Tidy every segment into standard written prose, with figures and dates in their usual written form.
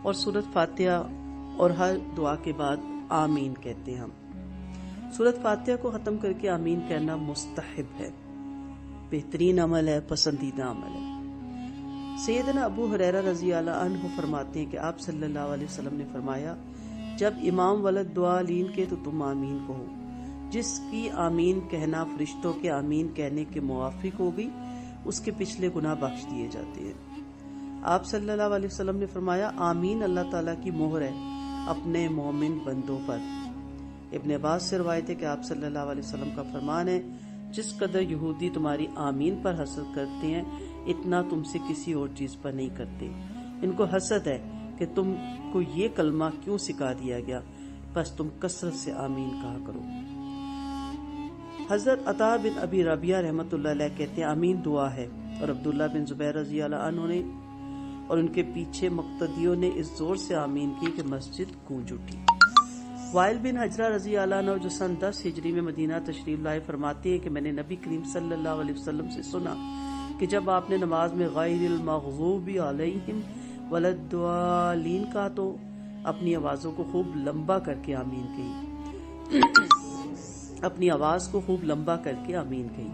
اور سورۃ فاتحہ اور ہر دعا کے بعد آمین کہتے ہیں ہم۔ سورۃ فاتحہ کو ختم کر کے آمین کہنا مستحب ہے، بہترین عمل ہے، پسندیدہ عمل ہے۔ سیدنا ابو ہریرہ رضی اللہ عنہ فرماتے ہیں کہ آپ صلی اللہ علیہ وسلم نے فرمایا، جب امام ولد دعا لین کے تو تم آمین کہو، جس کی آمین کہنا فرشتوں کے آمین کہنے کے موافق ہوگی اس کے پچھلے گناہ بخش دیے جاتے ہیں۔ آپ صلی اللہ علیہ وسلم نے فرمایا، آمین اللہ تعالیٰ کی مہر ہے اپنے مومن بندوں پر۔ ابن عباس سے روایت ہے کہ آپ صلی اللہ علیہ وسلم کا فرمان ہے، جس قدر یہودی تمہاری آمین پر حسد کرتے ہیں اتنا تم سے کسی اور چیز پر نہیں کرتے۔ ان کو حسد ہے کہ تم کو یہ کلمہ کیوں سکھا دیا گیا، بس تم کثرت سے آمین کہا کرو۔ حضرت عطا بن ابی ربیعہ رحمۃ اللہ علیہ کہتے ہیں، آمین دعا ہے، اور عبداللہ بن زبیر رضی اللہ عنہ نے اور ان کے پیچھے مقتدیوں نے اس زور سے آمین کی کہ مسجد گونج اٹھی۔ وائل بن حجرہ رضی اللہ عنہ جو سن 10 ہجری میں مدینہ تشریف لائے فرماتے ہیں کہ میں نے نبی کریم صلی اللہ علیہ وسلم سے سنا کہ جب آپ نے نماز میں غیر المغضوب علیہم ولا الضالین کہا تو اپنی آوازوں کو خوب لمبا کر کے آمین کہی، اپنی آواز کو خوب لمبا کر کے آمین کہی۔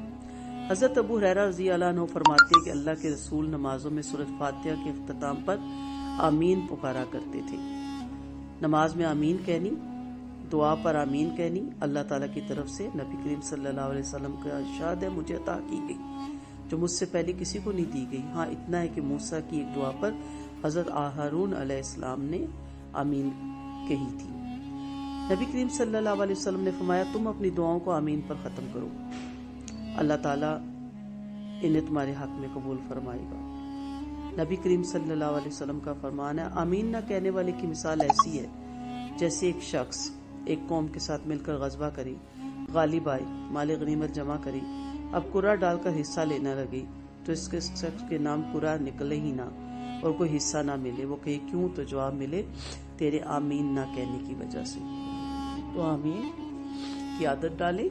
حضرت ابو ہریرہ رضی اللہ عنہ فرماتے ہیں کہ اللہ کے رسول نمازوں میں سورۃ فاتحہ کے اختتام پر آمین پکارا کرتے تھے۔ نماز میں آمین کہنی، دعا پر آمین کہنی اللہ تعالیٰ کی طرف سے نبی کریم صلی اللہ علیہ وسلم کا ارشاد ہے، مجھے عطا کی گئی جو مجھ سے پہلے کسی کو نہیں دی گئی۔ ہاں اتنا ہے کہ موسیٰ کی ایک دعا پر حضرت ہارون علیہ السلام نے آمین کہی تھی۔ نبی کریم صلی اللہ علیہ وسلم نے فرمایا، تم اپنی دعاؤں کو آمین پر ختم کرو، اللہ تعالیٰ انہیں تمہارے حق میں قبول فرمائے گا۔ نبی کریم صلی اللہ علیہ وسلم کا فرمان ہے، آمین نہ کہنے والے کی مثال ایسی ہے جیسے ایک شخص ایک قوم کے ساتھ مل کر غزوہ کرے، غالب آئے، مال غنیمت جمع کرے، اب قرعہ ڈال کر حصہ لینا لگے تو اس کے شخص کے نام قرعہ نکلے ہی نہ اور کوئی حصہ نہ ملے۔ وہ کہے کیوں؟ تو جواب ملے، تیرے آمین نہ کہنے کی وجہ سے۔ تو آمین کی عادت ڈالے،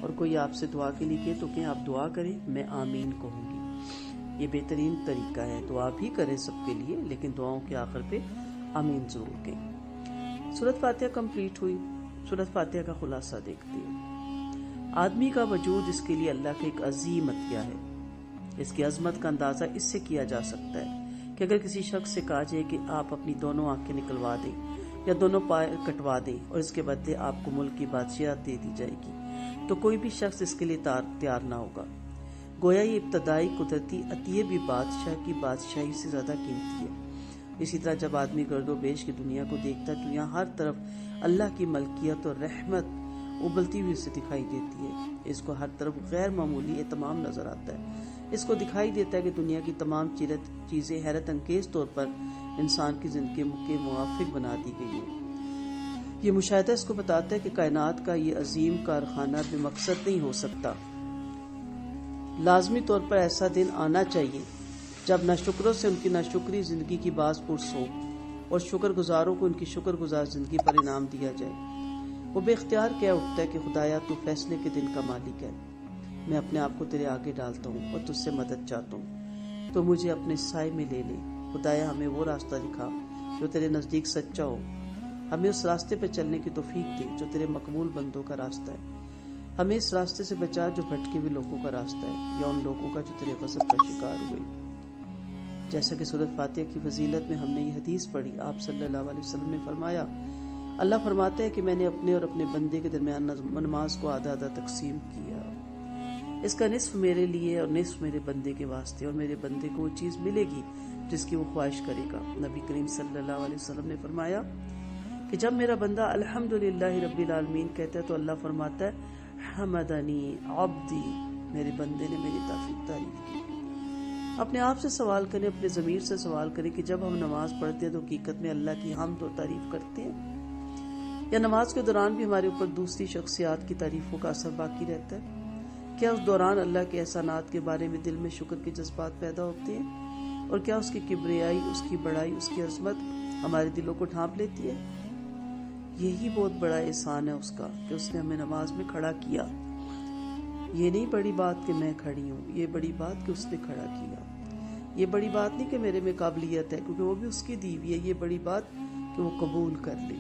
اور کوئی آپ سے دعا کے لیے کہے تو کہ آپ دعا کریں، میں آمین کہوں گی۔ یہ بہترین طریقہ ہے، دعا بھی کریں سب کے لیے، لیکن دعاؤں کے آخر پہ آمین ضرور کہیں۔ سورۃ فاتحہ کمپلیٹ ہوئی۔ سورۃ فاتحہ کا خلاصہ دیکھتے ہیں۔ آدمی کا وجود اس کے لیے اللہ کا ایک عظیم عطیہ ہے۔ اس کی عظمت کا اندازہ اس سے کیا جا سکتا ہے کہ اگر کسی شخص سے کہا جائے کہ آپ اپنی دونوں آنکھیں نکلوا دیں یا دونوں پائے کٹوا دیں اور اس کے بدلے آپ کو ملک کی بادشاہت دے دی جائے گی تو کوئی بھی شخص اس کے لیے تیار نہ ہوگا۔ گویا یہ ابتدائی قدرتی عطیے بھی بادشاہ کی بادشاہی سے زیادہ قیمتی ہے۔ اسی طرح جب آدمی گرد و بیش کی دنیا کو دیکھتا ہے تو یہاں ہر طرف اللہ کی ملکیت اور رحمت ابلتی ہوئی اسے دکھائی دیتی ہے۔ اس کو ہر طرف غیر معمولی اہتمام نظر آتا ہے۔ اس کو دکھائی دیتا ہے کہ دنیا کی تمام چیزیں حیرت انگیز طور پر انسان کی زندگی کے موافق بنا دی گئی ہیں۔ یہ مشاہدہ اس کو بتاتا ہے کہ کائنات کا یہ عظیم کارخانہ بے مقصد نہیں ہو سکتا۔ لازمی طور پر ایسا دن آنا چاہیے جب ناشکروں سے ان کی ناشکری زندگی کی باعث پرس ہو اور شکر گزاروں کو ان کی شکر گزار زندگی پر انعام دیا جائے۔ وہ بے اختیار کہہ اٹھتا ہے کہ خدایا تو فیصلے کے دن کا مالک ہے، میں اپنے آپ کو تیرے آگے ڈالتا ہوں اور تجھ سے مدد چاہتا ہوں، تو مجھے اپنے سائے میں لے لے۔ خدایا ہمیں وہ راستہ دکھا جو تیرے نزدیک سچا ہو، ہمیں اس راستے پہ چلنے کی توفیق دے جو تیرے مقبول بندوں کا راستہ ہے، ہمیں اس راستے سے بچا جو بھٹکے ہوئے لوگوں کا راستہ ہے یا ان لوگوں کا جو تیرے غضب کا شکار ہوئے۔ جیسا کہ سورۃ فاتحہ کی فضیلت میں ہم نے یہ حدیث پڑھی، آپ صلی اللہ علیہ وسلم نے فرمایا، اللہ فرماتا ہے کہ میں نے اپنے اور اپنے بندے کے درمیان نماز کو آدھا آدھا تقسیم کیا، اس کا نصف میرے لیے اور نصف میرے بندے کے واسطے، اور میرے بندے کو وہ چیز ملے گی جس کی وہ خواہش کرے گا۔ نبی کریم صلی اللہ علیہ وسلم نے فرمایا کہ جب میرا بندہ الحمدللہ رب العالمین کہتا ہے تو اللہ فرماتا ہے حمدنی عبدی، میرے بندے نے میری تعریف کی۔ اپنے آپ سے سوال کریں، اپنے ضمیر سے سوال کریں کہ جب ہم نماز پڑھتے ہیں تو حقیقت میں اللہ کی حمد و تعریف کرتے ہیں، یا نماز کے دوران بھی ہمارے اوپر دوسری شخصیات کی تعریفوں کا اثر باقی رہتا ہے؟ کیا اس دوران اللہ کے احسانات کے بارے میں دل میں شکر کے جذبات پیدا ہوتے ہیں؟ اور کیا اس کی کبریائی، اس کی بڑائی، اس کی عظمت ہمارے دلوں کو ڈھانپ لیتی ہے؟ یہی بہت بڑا احسان ہے اس کا کہ اس نے ہمیں نماز میں کھڑا کیا۔ یہ نہیں بڑی بات کہ میں کھڑی ہوں، یہ بڑی بات کہ اس نے کھڑا کیا۔ یہ بڑی بات نہیں کہ میرے میں قابلیت ہے، کیونکہ وہ بھی اس کی دی ہوئی ہے، یہ بڑی بات کہ وہ قبول کر لے۔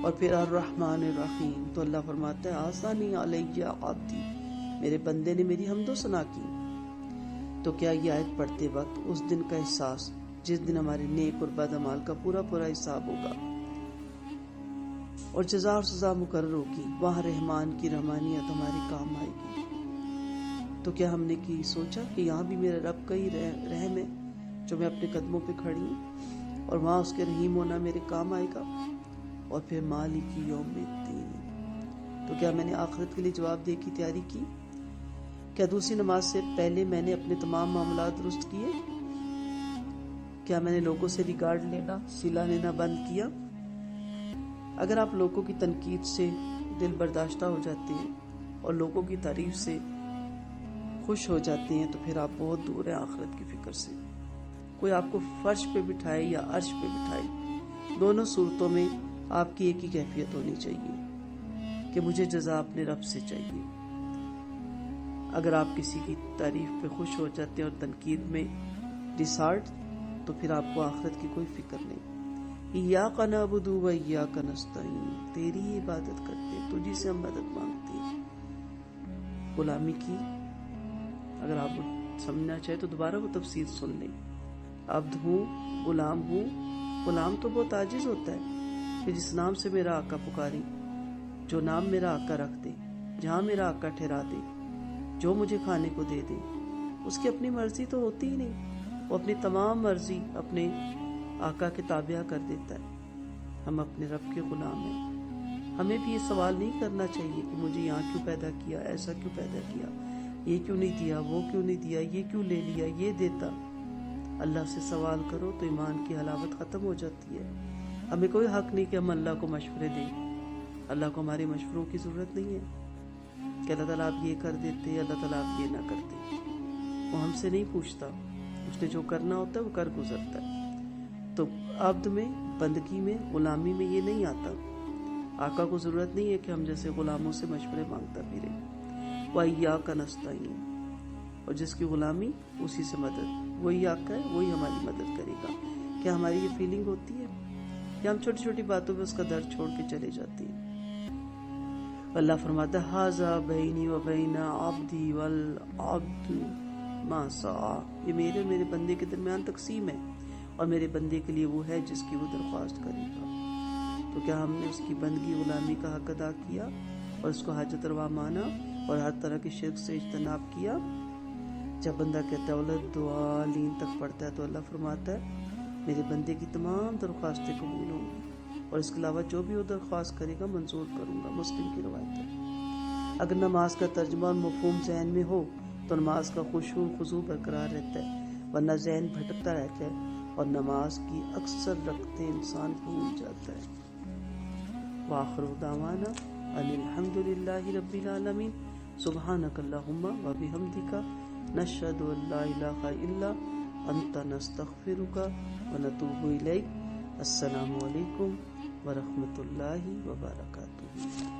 اور پھر الرحمن الرحیم، تو اللہ فرماتا ہے آسانی علیہ عبدی، میرے بندے نے میری حمد و ثنا کی۔ تو کیا یہ آیت پڑھتے وقت اس دن کا احساس جس دن ہمارے نیک اور بد اعمال کا پورا حساب ہوگا اور جزا اور سزا مقرر ہوگی، وہاں رحمان کی رحمانیت ہمارے کام آئے گی۔ تو کیا ہم نے کی سوچا کہ یہاں بھی میرے رب کا ہی رحم ہے جو میں اپنے قدموں پہ کھڑی ہوں، اور وہاں اس کے رحیم ہونا میرے کام آئے گا۔ اور پھر مالک یوم الدین، تو کیا میں نے آخرت کے لیے جواب دے کی تیاری کی؟ کیا دوسری نماز سے پہلے میں نے اپنے تمام معاملات درست کیے؟ کیا میں نے لوگوں سے ریگارڈ لینا، صلہ لینا بند کیا؟ اگر آپ لوگوں کی تنقید سے دل برداشتہ ہو جاتے ہیں اور لوگوں کی تعریف سے خوش ہو جاتے ہیں تو پھر آپ بہت دور ہیں آخرت کی فکر سے۔ کوئی آپ کو فرش پہ بٹھائے یا عرش پہ بٹھائے، دونوں صورتوں میں آپ کی ایک ہی کیفیت ہونی چاہیے کہ مجھے جزا اپنے رب سے چاہیے۔ اگر آپ کسی کی تعریف پہ خوش ہو جاتے ہیں اور تنقید میں ڈسہارٹ، تو پھر آپ کو آخرت کی کوئی فکر نہیں۔ ایاک نعبد و ایاک نستعین، تیری ہی عبادت کرتے ہیں، تجھی سے ہم مدد مانگتے ہیں۔ غلامی کی اگر آپ سمجھنا چاہیں تو دوبارہ وہ تفسیر سن لیں۔ عبد ہوں، غلام ہوں۔ غلام تو بہت عاجز ہوتا ہے کہ جس نام سے میرا آقا پکاری، جو نام میرا آقا رکھ دے، جہاں میرا آقا ٹھہرا دے، جو مجھے کھانے کو دے دے، اس کی اپنی مرضی تو ہوتی ہی نہیں، وہ اپنی تمام مرضی اپنے آقا کے تابع کر دیتا ہے۔ ہم اپنے رب کے غلام ہیں۔ ہمیں بھی یہ سوال نہیں کرنا چاہیے کہ مجھے یہاں کیوں پیدا کیا، ایسا کیوں پیدا کیا، یہ کیوں نہیں دیا، وہ کیوں نہیں دیا، یہ کیوں لے لیا، یہ دیتا۔ اللہ سے سوال کرو تو ایمان کی حلاوت ختم ہو جاتی ہے۔ ہمیں کوئی حق نہیں کہ ہم اللہ کو مشورے دیں، اللہ کو ہمارے مشوروں کی ضرورت نہیں ہے کہ اللہ تعالیٰ آپ یہ کر دیتے، اللہ تعالیٰ آپ یہ نہ کرتے۔ وہ ہم سے نہیں پوچھتا، اس نے جو کرنا ہوتا ہے وہ کر گزرتا ہے۔ تو عبد میں، بندگی میں، غلامی میں یہ نہیں آتا۔ آقا کو ضرورت نہیں ہے کہ ہم جیسے غلاموں سے مشورے مانگتا پھرے۔ وَإِيَّاكَ نَسْتَعِينُ، اور جس کی غلامی اسی سے مدد، وہی آقا ہے، وہی ہماری مدد کرے گا۔ کیا ہماری یہ فیلنگ ہوتی ہے یا ہم چھوٹی چھوٹی باتوں پہ اس کا درد چھوڑ کے چلے جاتے ہیں؟ اللہ فرماتا ہے ھذا بینی و بین عبدی والعبد ما سعی، یہ میرے اور میرے بندے کے درمیان تقسیم ہے، اور میرے بندے کے لیے وہ ہے جس کی وہ درخواست کرے گا۔ تو کیا ہم نے اس کی بندگی غلامی کا حق ادا کیا اور اس کو حاجت روا مانا اور ہر طرح کی شرک سے اجتناب کیا؟ جب بندہ کہتا ہے اولد دعا لین تک پڑھتا ہے تو اللہ فرماتا ہے میرے بندے کی تمام درخواستیں قبول ہوں گی، اور اس کے علاوہ جو بھی وہ درخواست کرے گا منظور کروں گا۔ مسلم کی روایت ہے۔ اگر نماز کا ترجمہ اور مفہوم ذہن میں ہو تو نماز کا خشوع خضوع برقرار رہتا ہے، ورنہ ذہن بھٹکتا رہتا ہے اور نماز کی اکثر رکعتیں انسان بھول جاتا ہے۔ وآخر دعوانا ان الحمد للہ رب العالمین، سبحانک اللہم و بحمدک، نشہد ان لا الہ الا انت، نستغفرک و نتوب الیک۔ السلام علیکم ورحمۃ اللہ وبرکاتہ۔